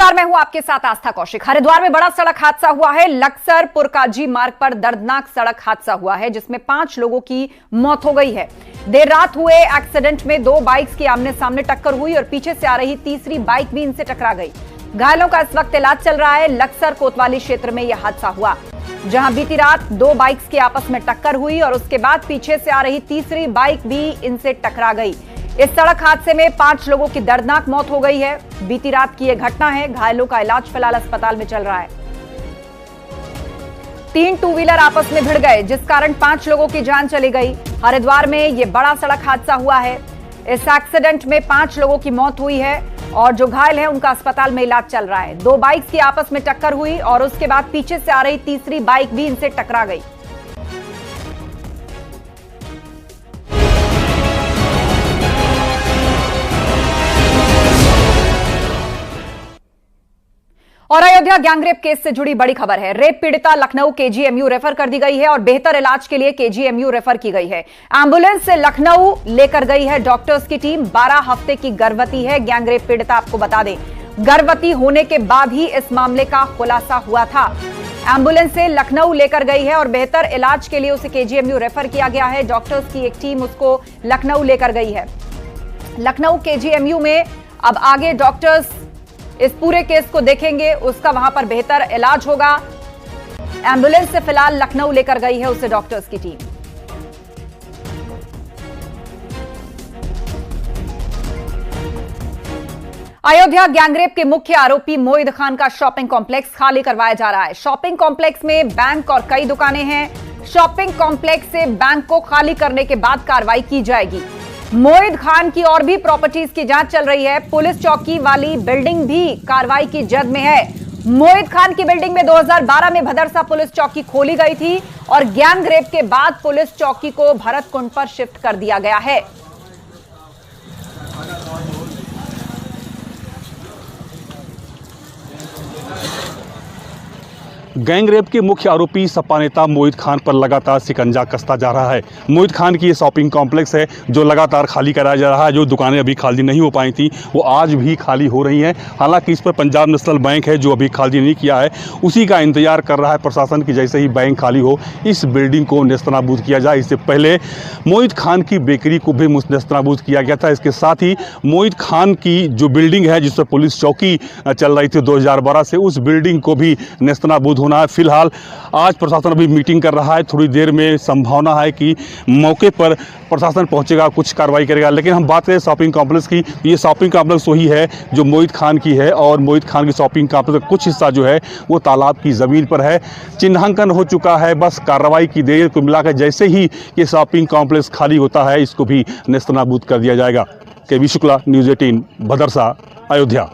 नमस्कार, मैं हूं आपके साथ आस्था कौशिक। हरिद्वार में बड़ा सड़क हादसा हुआ है। लक्सर पुरकाजी मार्ग पर दर्दनाक सड़क हादसा हुआ है जिसमें 5 लोगों की मौत हो गई है। देर रात हुए एक्सीडेंट में 2 बाइक्स की आमने सामने टक्कर हुई और पीछे से आ रही तीसरी बाइक भी इनसे टकरा गई। घायलों का इस वक्त इलाज चल रहा है। लक्सर कोतवाली क्षेत्र में यह हादसा हुआ, जहां बीती रात 2 बाइक्स की आपस में टक्कर हुई और उसके बाद पीछे से आ रही तीसरी बाइक भी इनसे टकरा गई। इस सड़क हादसे में 5 लोगों की दर्दनाक मौत हो गई है। बीती रात की यह घटना है। घायलों का इलाज फिलहाल अस्पताल में चल रहा है। 3 टू व्हीलर आपस में भिड़ गए जिस कारण 5 लोगों की जान चली गई। हरिद्वार में यह बड़ा सड़क हादसा हुआ है। इस एक्सीडेंट में 5 लोगों की मौत हुई है और जो घायल है उनका अस्पताल में इलाज चल रहा है। 2 बाइक्स की आपस में टक्कर हुई और उसके बाद पीछे से आ रही तीसरी बाइक भी इनसे टकरा गई। और अयोध्या गैंगरेप केस से जुड़ी बड़ी खबर है। रेप पीड़िता लखनऊ केजीएमयू रेफर कर दी गई है और बेहतर इलाज के लिए केजीएमयू रेफर की गई है। एम्बुलेंस से लखनऊ लेकर गई है डॉक्टर्स की टीम। 12 हफ्ते की गर्भवती है गैंगरेप पीड़िता। आपको बता दें, गर्भवती होने के बाद ही इस मामले का खुलासा हुआ था। एम्बुलेंस से लखनऊ लेकर गई है और बेहतर इलाज के लिए उसे केजीएमयू रेफर किया गया है। डॉक्टर्स की एक टीम उसको लखनऊ लेकर गई है। लखनऊ केजीएमयू में अब आगे डॉक्टर्स इस पूरे केस को देखेंगे, उसका वहां पर बेहतर इलाज होगा। एम्बुलेंस से फिलहाल लखनऊ लेकर गई है उसे डॉक्टर्स की टीम। अयोध्या गैंगरेप के मुख्य आरोपी मोहिद खान का शॉपिंग कॉम्प्लेक्स खाली करवाया जा रहा है। शॉपिंग कॉम्प्लेक्स में बैंक और कई दुकानें हैं। शॉपिंग कॉम्प्लेक्स से बैंक को खाली करने के बाद कार्रवाई की जाएगी। मोहिद खान की और भी प्रॉपर्टीज की जांच चल रही है। पुलिस चौकी वाली बिल्डिंग भी कार्रवाई की जद में है। मोहिद खान की बिल्डिंग में 2012 में भदरसा पुलिस चौकी खोली गई थी और गैंगरेप के बाद पुलिस चौकी को भरतकुंड पर शिफ्ट कर दिया गया है। गैंगरेप के मुख्य आरोपी सपा नेता मोहिद खान पर लगातार शिकंजा कसता जा रहा है। मोहिद खान की ये शॉपिंग कॉम्प्लेक्स है जो लगातार खाली कराया जा रहा है। जो दुकानें अभी खाली नहीं हो पाई थी वो आज भी खाली हो रही हैं। हालांकि इस पर पंजाब नेशनल बैंक है जो अभी खाली नहीं किया है, उसी का इंतजार कर रहा है प्रशासन की जैसे ही बैंक खाली हो इस बिल्डिंग को नेस्तनाबूद किया जाए। इससे पहले मोहिद खान की बेकरी को भी नेस्तनाबूद किया गया था। इसके साथ ही मोहिद खान की जो बिल्डिंग है जिस पर पुलिस चौकी चल रही थी 2012 से, उस बिल्डिंग को भी नेस्तनाबूद होना है। फिलहाल आज प्रशासन अभी मीटिंग कर रहा है। थोड़ी देर में संभावना है कि मौके पर प्रशासन पहुंचेगा, कुछ कार्रवाई करेगा। लेकिन हम बात करें शॉपिंग कॉम्प्लेक्स की, ये शॉपिंग कॉम्प्लेक्स वही है जो मोहिद खान की है और मोहिद खान की शॉपिंग कॉम्प्लेक्स का कुछ हिस्सा जो है वो तालाब की ज़मीन पर है। चिन्हांकन हो चुका है, बस कार्रवाई की देर को मिलाकर जैसे ही ये शॉपिंग कॉम्प्लेक्स खाली होता है इसको भी नेस्तनाबूद कर दिया जाएगा। केबी शुक्ला, न्यूज़ 18, भदरसा, अयोध्या।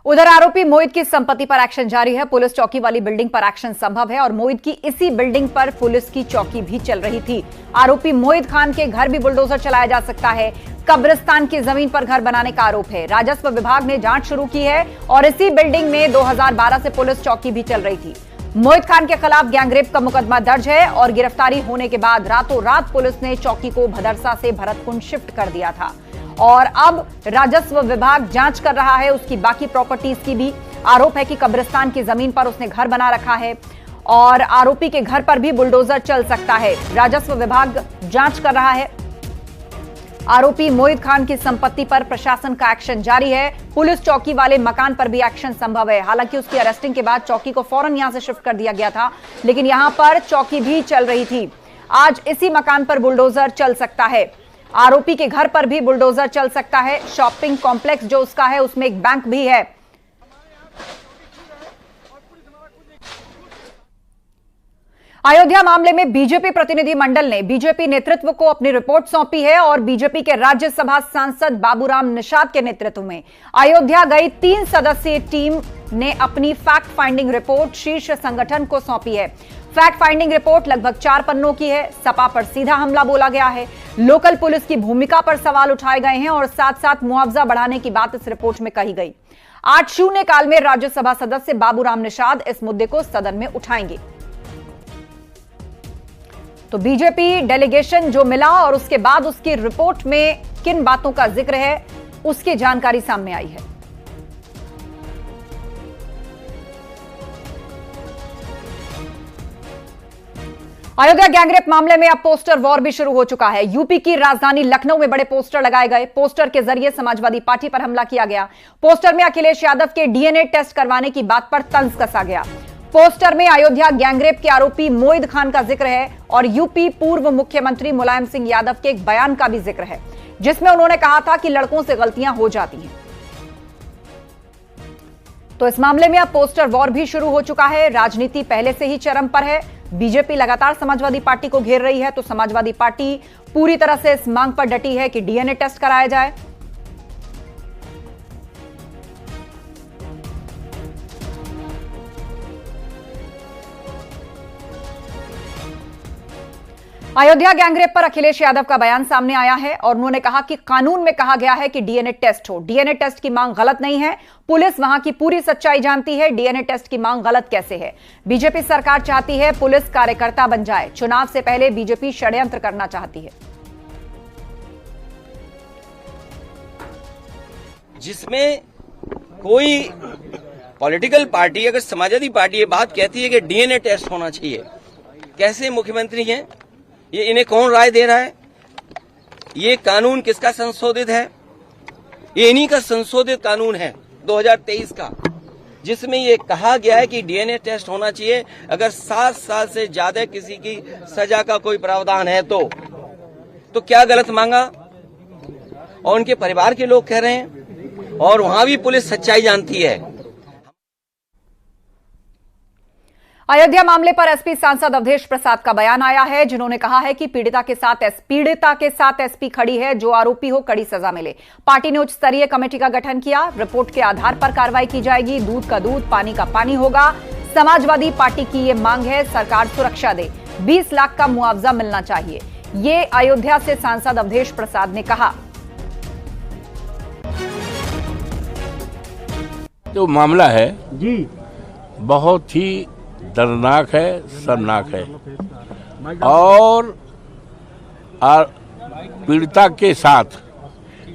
उधर आरोपी मोहित की संपत्ति पर एक्शन जारी है। पुलिस चौकी वाली बिल्डिंग पर एक्शन संभव है और मोहित की इसी बिल्डिंग पर पुलिस की चौकी भी चल रही थी। आरोपी मोहित खान के घर भी बुलडोजर चलाया जा सकता है। कब्रिस्तान की जमीन पर घर बनाने का आरोप है। राजस्व विभाग ने जांच शुरू की है और इसी बिल्डिंग में 2012 से पुलिस चौकी भी चल रही थी। मोहित खान के खिलाफ गैंगरेप का मुकदमा दर्ज है और गिरफ्तारी होने के बाद रातों रात पुलिस ने चौकी को भदरसा से भरतकुंड शिफ्ट कर दिया था और अब राजस्व विभाग जांच कर रहा है उसकी बाकी प्रॉपर्टीज की भी। आरोप है कि कब्रिस्तान की जमीन पर उसने घर बना रखा है और आरोपी के घर पर भी बुलडोजर चल सकता है। राजस्व विभाग जांच कर रहा है। आरोपी मोहित खान की संपत्ति पर प्रशासन का एक्शन जारी है। पुलिस चौकी वाले मकान पर भी एक्शन संभव है। हालांकि उसकी अरेस्टिंग के बाद चौकी को फौरन यहां से शिफ्ट कर दिया गया था, लेकिन यहां पर चौकी भी चल रही थी। आज इसी मकान पर बुलडोजर चल सकता है। आरोपी के घर पर भी बुलडोजर चल सकता है। शॉपिंग कॉम्प्लेक्स जो उसका है उसमें एक बैंक भी है। अयोध्या मामले में बीजेपी प्रतिनिधि मंडल ने बीजेपी नेतृत्व को अपनी रिपोर्ट सौंपी है और बीजेपी के राज्यसभा सांसद बाबूराम निषाद के नेतृत्व में अयोध्या गई 3 सदस्यीय टीम ने अपनी फैक्ट फाइंडिंग रिपोर्ट शीर्ष संगठन को सौंपी है। फैक्ट फाइंडिंग रिपोर्ट लगभग 4 पन्नों की है। सपा पर सीधा हमला बोला गया है, लोकल पुलिस की भूमिका पर सवाल उठाए गए हैं और साथ साथ मुआवजा बढ़ाने की बात इस रिपोर्ट में कही गई। आज शून्यकाल में राज्यसभा सदस्य बाबूराम निषाद इस मुद्दे को सदन में उठाएंगे। तो बीजेपी डेलीगेशन जो मिला और उसके बाद उसकी रिपोर्ट में किन बातों का जिक्र है उसकी जानकारी सामने आई है। अयोध्या गैंगरेप मामले में अब पोस्टर वॉर भी शुरू हो चुका है। यूपी की राजधानी लखनऊ में बड़े पोस्टर लगाए गए। पोस्टर के जरिए समाजवादी पार्टी पर हमला किया गया। पोस्टर में अखिलेश यादव के डीएनए टेस्ट करवाने की बात पर तंज कसा गया। पोस्टर में अयोध्या गैंगरेप के आरोपी मोहिद खान का जिक्र है और यूपी पूर्व मुख्यमंत्री मुलायम सिंह यादव के एक बयान का भी जिक्र है, जिसमें उन्होंने कहा था कि लड़कों से गलतियां हो जाती हैं। तो इस मामले में अब पोस्टर वॉर भी शुरू हो चुका है। राजनीति पहले से ही चरम पर है। बीजेपी लगातार समाजवादी पार्टी को घेर रही है, तो समाजवादी पार्टी पूरी तरह से इस मांग पर डटी है कि डीएनए टेस्ट कराया जाए। अयोध्या गैंगरेप पर अखिलेश यादव का बयान सामने आया है और उन्होंने कहा कि कानून में कहा गया है कि डीएनए टेस्ट हो। डीएनए टेस्ट की मांग गलत नहीं है। पुलिस वहां की पूरी सच्चाई जानती है। डीएनए टेस्ट की मांग गलत कैसे है? बीजेपी सरकार चाहती है पुलिस कार्यकर्ता बन जाए। चुनाव से पहले बीजेपी षड्यंत्र करना चाहती है, जिसमें कोई पॉलिटिकल पार्टी, अगर समाजवादी पार्टी ये बात कहती है कि डीएनए टेस्ट होना चाहिए, कैसे मुख्यमंत्री हैं? ये इन्हें कौन राय दे रहा है? ये कानून किसका संशोधित है? ये इन्हीं का संशोधित कानून है 2023 का, जिसमें ये कहा गया है कि डीएनए टेस्ट होना चाहिए अगर 7 साल से ज्यादा किसी की सजा का कोई प्रावधान है तो क्या गलत मांगा? और उनके परिवार के लोग कह रहे हैं, और वहां भी पुलिस सच्चाई जानती है। अयोध्या मामले पर एसपी सांसद अवधेश प्रसाद का बयान आया है, जिन्होंने कहा है कि पीड़िता के साथ एसपी खड़ी है। जो आरोपी हो कड़ी सजा मिले। पार्टी ने उच्च स्तरीय कमेटी का गठन किया। रिपोर्ट के आधार पर कार्रवाई की जाएगी। दूध का दूध, पानी का पानी होगा। समाजवादी पार्टी की ये मांग है, सरकार सुरक्षा दे। 20 लाख का मुआवजा मिलना चाहिए। ये अयोध्या से सांसद अवधेश प्रसाद ने कहा। जो मामला है जी बहुत ही दर्दनाक है, शर्मनाक है और पीड़िता के साथ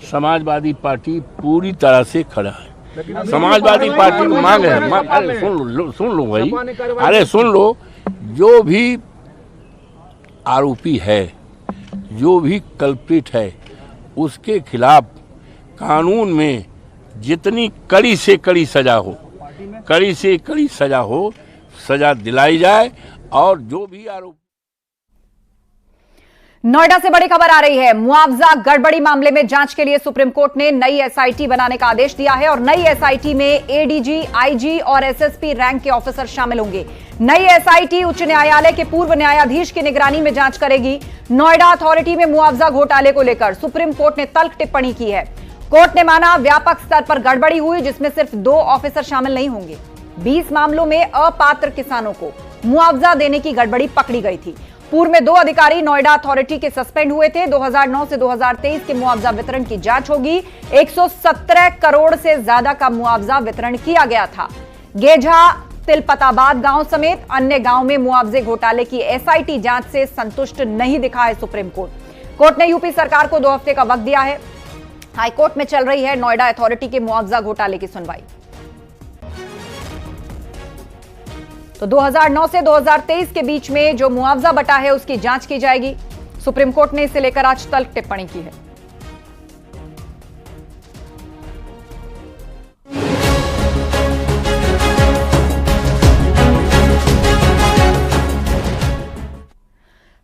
समाजवादी पार्टी पूरी तरह से खड़ा है। समाजवादी पार्टी की मांग है, अरे सुन लो भाई, अरे सुन लो, जो भी आरोपी है, जो भी कल्प्रिट है, उसके खिलाफ कानून में जितनी कड़ी से कड़ी सजा हो, कड़ी से कड़ी सजा हो, सजा दिलाई जाए। और जो भी आरोप। नोएडा से बड़ी खबर आ रही है। मुआवजा गड़बड़ी मामले में जांच के लिए सुप्रीम कोर्ट ने नई एसआईटी बनाने का आदेश दिया है और नई एसआईटी में एडीजी, आईजी और एसएसपी रैंक के ऑफिसर शामिल होंगे। नई एसआईटी उच्च न्यायालय के पूर्व न्यायाधीश की निगरानी में जांच करेगी। नोएडा अथॉरिटी में मुआवजा घोटाले को लेकर सुप्रीम कोर्ट ने तल्ख टिप्पणी की है। कोर्ट ने माना व्यापक स्तर पर गड़बड़ी हुई, जिसमें सिर्फ 2 ऑफिसर शामिल नहीं होंगे। 20 मामलों में अपात्र किसानों को मुआवजा देने की गड़बड़ी पकड़ी गई थी। पूर्व में 2 अधिकारी नोएडा अथॉरिटी के सस्पेंड हुए थे। 2009 से 2023 के मुआवजा वितरण की जांच होगी। 117 करोड़ से ज्यादा का मुआवजा वितरण किया गया था। गेझा, तिलपताबाद गांव समेत अन्य गांव में मुआवजे घोटाले की एसआईटी जांच से संतुष्ट नहीं दिखा है सुप्रीम कोर्ट। कोर्ट ने यूपी सरकार को 2 हफ्ते का वक्त दिया है। हाईकोर्ट में चल रही है नोएडा अथॉरिटी के मुआवजा घोटाले की सुनवाई। तो 2009 से 2023 के बीच में जो मुआवजा बटा है उसकी जांच की जाएगी। सुप्रीम कोर्ट ने इसे लेकर आज तल्ख टिप्पणी की है।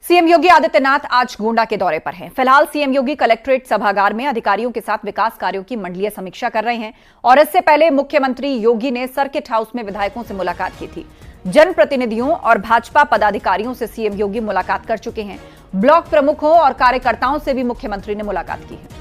सीएम योगी आदित्यनाथ आज गोंडा के दौरे पर हैं। फिलहाल सीएम योगी कलेक्ट्रेट सभागार में अधिकारियों के साथ विकास कार्यों की मंडलीय समीक्षा कर रहे हैं और इससे पहले मुख्यमंत्री योगी ने सर्किट हाउस में विधायकों से मुलाकात की थी। जनप्रतिनिधियों और भाजपा पदाधिकारियों से सीएम योगी मुलाकात कर चुके हैं। ब्लॉक प्रमुखों और कार्यकर्ताओं से भी मुख्यमंत्री ने मुलाकात की है।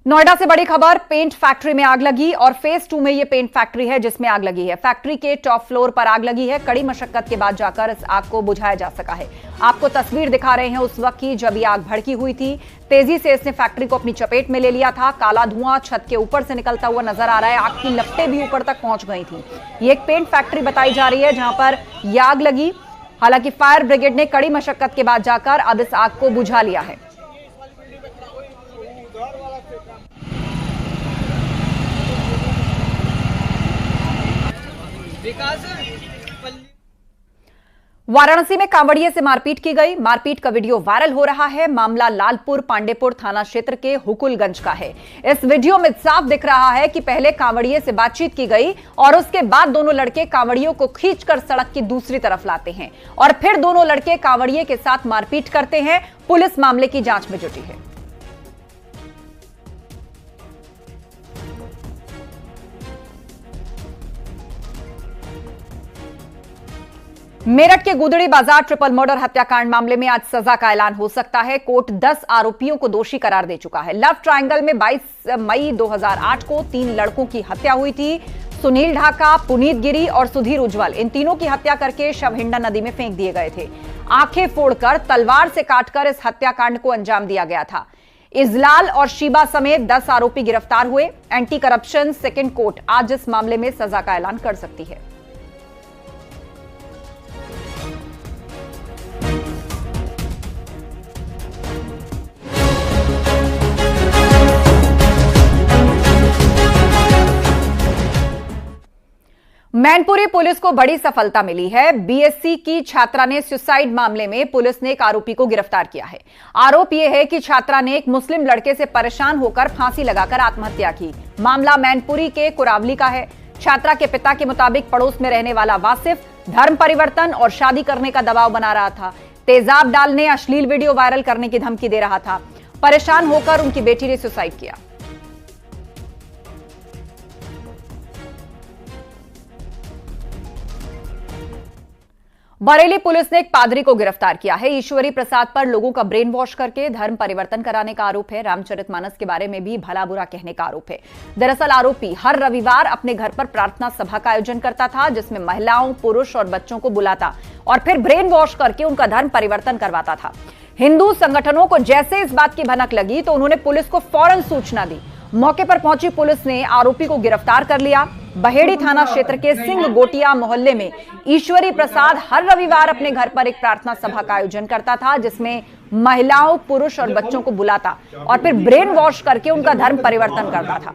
नोएडा से बड़ी खबर, पेंट फैक्ट्री में आग लगी और फेज 2 में यह पेंट फैक्ट्री है जिसमें आग लगी है। फैक्ट्री के टॉप फ्लोर पर आग लगी है। कड़ी मशक्कत के बाद जाकर इस आग को बुझाया जा सका है। आपको तस्वीर दिखा रहे हैं उस वक्त की जब यह आग भड़की हुई थी। तेजी से इसने फैक्ट्री को अपनी चपेट में ले लिया था। काला धुआं छत के ऊपर से निकलता हुआ नजर आ रहा है। आग की लपटें भी ऊपर तक पहुंच गई थी। ये एक पेंट फैक्ट्री बताई जा रही है जहां पर यह आग लगी। हालांकि फायर ब्रिगेड ने कड़ी मशक्कत के बाद जाकर अब इस आग को बुझा लिया है। वाराणसी में कांवड़िए से मारपीट की गई। मारपीट का वीडियो वायरल हो रहा है। मामला लालपुर पांडेपुर थाना क्षेत्र के हुकुलगंज का है। इस वीडियो में साफ दिख रहा है कि पहले कांवड़िए से बातचीत की गई और उसके बाद दोनों लड़के कांवड़ियों को खींचकर सड़क की दूसरी तरफ लाते हैं और फिर दोनों लड़के कांवड़िए के साथ मारपीट करते हैं। पुलिस मामले की जांच में जुटी है। मेरठ के गुदड़ी बाजार ट्रिपल मर्डर हत्याकांड मामले में आज सजा का ऐलान हो सकता है। कोर्ट 10 आरोपियों को दोषी करार दे चुका है। लव ट्रायंगल में 22 मई 2008 को 3 लड़कों की हत्या हुई थी। सुनील ढाका, पुनीत गिरी और सुधीर उज्जवल, इन तीनों की हत्या करके शव हिंडा नदी में फेंक दिए गए थे। आंखें फोड़कर, तलवार से काटकर इस हत्याकांड को अंजाम दिया गया था। इजलाल और शीबा समेत 10 आरोपी गिरफ्तार हुए। एंटी करप्शन सेकेंड कोर्ट आज इस मामले में सजा का ऐलान कर सकती है। मैनपुरी पुलिस को बड़ी सफलता मिली है। बीएससी की छात्रा ने सुसाइड मामले में पुलिस ने एक आरोपी को गिरफ्तार किया है। आरोप यह है कि छात्रा ने एक मुस्लिम लड़के से परेशान होकर फांसी लगाकर आत्महत्या की। मामला मैनपुरी के कुरावली का है। छात्रा के पिता के मुताबिक पड़ोस में रहने वाला वासिफ धर्म परिवर्तन और शादी करने का दबाव बना रहा था। तेजाब डालने, अश्लील वीडियो वायरल करने की धमकी दे रहा था। परेशान होकर उनकी बेटी ने सुसाइड किया। बरेली पुलिस ने एक पादरी को गिरफ्तार किया है। ईश्वरी प्रसाद पर लोगों का ब्रेन वॉश करके धर्म परिवर्तन कराने का आरोप है। रामचरितमानस के बारे में भी भला बुरा कहने का आरोप है। दरअसल आरोपी हर रविवार अपने घर पर प्रार्थना सभा का आयोजन करता था जिसमें महिलाओं, पुरुष और बच्चों को बुलाता और फिर ब्रेन वॉश करके उनका धर्म परिवर्तन करवाता था। हिंदू संगठनों को जैसे इस बात की भनक लगी तो उन्होंने पुलिस को फौरन सूचना दी। मौके पर पहुंची पुलिस ने आरोपी को गिरफ्तार कर लिया। बहेड़ी थाना क्षेत्र के सिंह गोटिया मोहल्ले में ईश्वरी प्रसाद हर रविवार अपने घर पर एक प्रार्थना सभा का आयोजन करता था जिसमें महिलाओं, पुरुष और बच्चों को बुलाता और फिर ब्रेन वॉश करके उनका धर्म परिवर्तन करता था।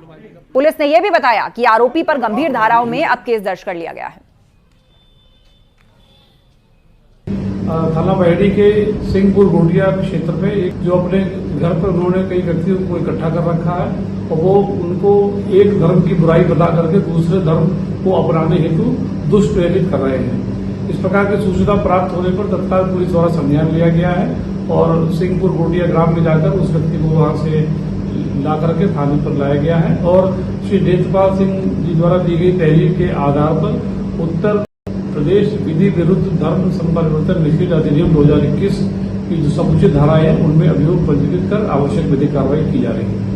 पुलिस ने यह भी बताया कि आरोपी पर गंभीर धाराओं में अब केस दर्ज कर लिया गया है। थाना बहेड़ी के सिंहपुर गोटिया क्षेत्र में एक जो अपने घर पर उन्होंने कई व्यक्तियों को इकट्ठा कर रखा है और वो उनको एक धर्म की बुराई बता करके दूसरे धर्म को अपनाने हेतु दुष्प्रेरित कर रहे हैं। इस प्रकार की सूचना प्राप्त होने पर तत्काल पुलिस द्वारा संज्ञान लिया गया है और सिंहपुर गोटिया ग्राम में जाकर उस व्यक्ति को वहां से ला करके थाने पर लाया गया है और श्री देवपाल सिंह जी द्वारा दी गई तहरीर के आधार पर उत्तर प्रदेश विधि विरुद्ध धर्म संपरिवर्तन निषेध अधिनियम 2021 की जो समुचित धाराएं हैं उनमें अभियोग पंजीकृत कर आवश्यक विधिक कार्रवाई की जा रही है।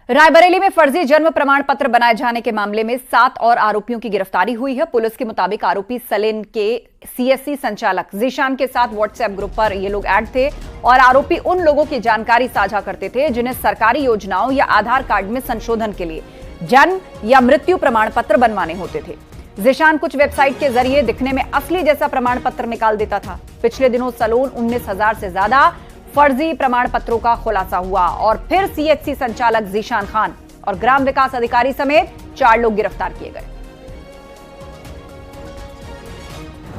रायबरेली में फर्जी जन्म प्रमाण पत्र बनाए जाने के मामले में 7 और आरोपियों की गिरफ्तारी हुई है। पुलिस के मुताबिक आरोपी सलेन के सीएससी संचालक जीशान के साथ व्हाट्सएप ग्रुप पर ये लोग ऐड थे और आरोपी उन लोगों की जानकारी साझा करते थे जिन्हें सरकारी योजनाओं या आधार कार्ड में संशोधन के लिए जन्म या मृत्यु प्रमाण पत्र बनवाने होते थे। जीशान कुछ वेबसाइट के जरिए दिखने में असली जैसा प्रमाण पत्र निकाल देता था। पिछले दिनों सलोन 19,000 से ज्यादा फर्जी प्रमाण पत्रों का खुलासा हुआ और फिर सीएचसी संचालक जीशान खान और ग्राम विकास अधिकारी समेत 4 लोग गिरफ्तार किए गए।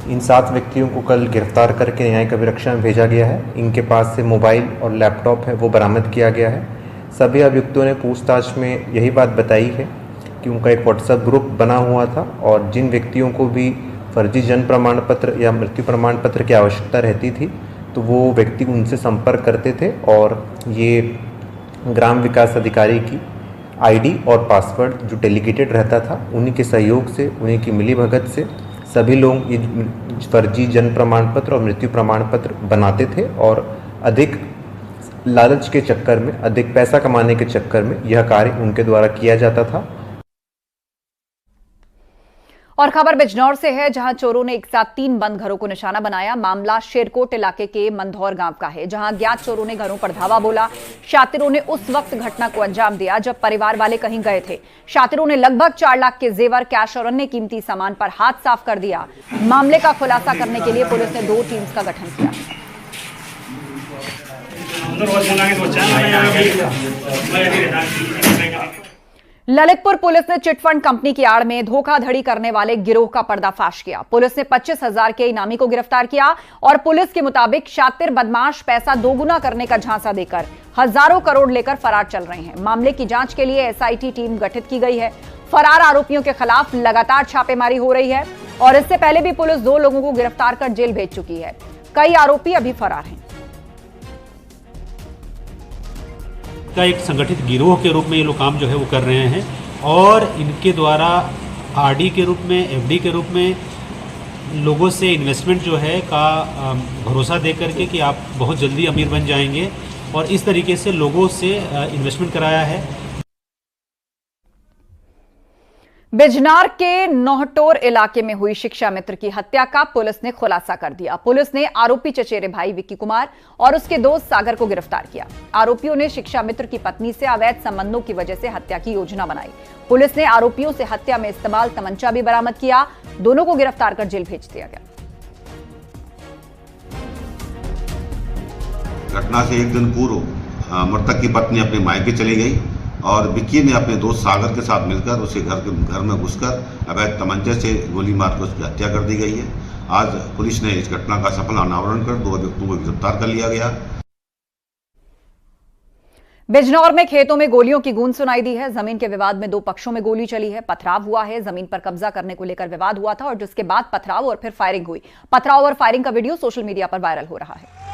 इन 7 व्यक्तियों को कल गिरफ्तार करके न्यायिक अभिरक्षा में भेजा गया है। इनके पास से मोबाइल और लैपटॉप है वो बरामद किया गया है। सभी अभियुक्तों ने पूछताछ में यही बात बताई है कि उनका एक व्हाट्सएप ग्रुप बना हुआ था और जिन व्यक्तियों को भी फर्जी जन्म प्रमाण पत्र या मृत्यु प्रमाण पत्र की आवश्यकता रहती थी तो वो व्यक्ति उनसे संपर्क करते थे और ये ग्राम विकास अधिकारी की आईडी और पासवर्ड जो डेलीगेटेड रहता था उन्हीं के सहयोग से, उन्हीं की मिलीभगत से सभी लोग ये फर्जी जन्म प्रमाण पत्र और मृत्यु प्रमाण पत्र बनाते थे और अधिक लालच के चक्कर में, अधिक पैसा कमाने के चक्कर में यह कार्य उनके द्वारा किया जाता था। और खबर बिजनौर से है, जहां चोरों ने एक साथ 3 बंद घरों को निशाना बनाया। मामला शेरकोट इलाके के मंधौर गांव का है, जहां अज्ञात चोरों ने घरों पर धावा बोला। शातिरों ने उस वक्त घटना को अंजाम दिया जब परिवार वाले कहीं गए थे। शातिरों ने लगभग 4 लाख के जेवर, कैश और अन्य कीमती सामान पर हाथ साफ कर दिया। मामले का खुलासा करने के लिए पुलिस ने 2 टीम्स का गठन किया। ललितपुर पुलिस ने चिटफंड कंपनी की आड़ में धोखाधड़ी करने वाले गिरोह का पर्दाफाश किया। पुलिस ने 25,000 के इनामी को गिरफ्तार किया और पुलिस के मुताबिक शातिर बदमाश पैसा दोगुना करने का झांसा देकर हजारों करोड़ लेकर फरार चल रहे हैं। मामले की जांच के लिए एसआईटी टीम गठित की गई है। फरार आरोपियों के खिलाफ लगातार छापेमारी हो रही है और इससे पहले भी पुलिस 2 लोगों को गिरफ्तार कर जेल भेज चुकी है। कई आरोपी अभी फरार हैं। का एक संगठित गिरोह के रूप में ये लोग काम जो है वो कर रहे हैं और इनके द्वारा आरडी के रूप में, एफडी के रूप में लोगों से इन्वेस्टमेंट जो है का भरोसा दे करके कि आप बहुत जल्दी अमीर बन जाएंगे और इस तरीके से लोगों से इन्वेस्टमेंट कराया है। बिजनौर के नौहटोर इलाके में हुई शिक्षा मित्र की हत्या का पुलिस ने खुलासा कर दिया। पुलिस ने आरोपी चचेरे भाई विक्की कुमार और उसके दोस्त सागर को गिरफ्तार किया। आरोपियों ने शिक्षा मित्र की पत्नी से अवैध संबंधों की वजह से हत्या की योजना बनाई। पुलिस ने आरोपियों से हत्या में इस्तेमाल तमंचा भी बरामद किया। दोनों को गिरफ्तार कर जेल भेज दिया गया। घटना से एक दिन पूर्व मृतक की पत्नी अपने मायके चली गई और विक्की ने अपने दोस्त सागर के साथ मिलकर उसे घर में घुसकर अवैध तमंचे से गोली मारकर उसकी हत्या कर दी गई है। आज पुलिस ने इस घटना का सफल अनावरण कर 2 व्यक्तियों को गिरफ्तार कर लिया गया। बिजनौर में खेतों में गोलियों की गूंज सुनाई दी है। जमीन के विवाद में 2 पक्षों में गोली चली है। पथराव हुआ है। जमीन पर कब्जा करने को लेकर विवाद हुआ था और जिसके बाद पथराव और फिर फायरिंग हुई। पथराव और फायरिंग का वीडियो सोशल मीडिया पर वायरल हो रहा है।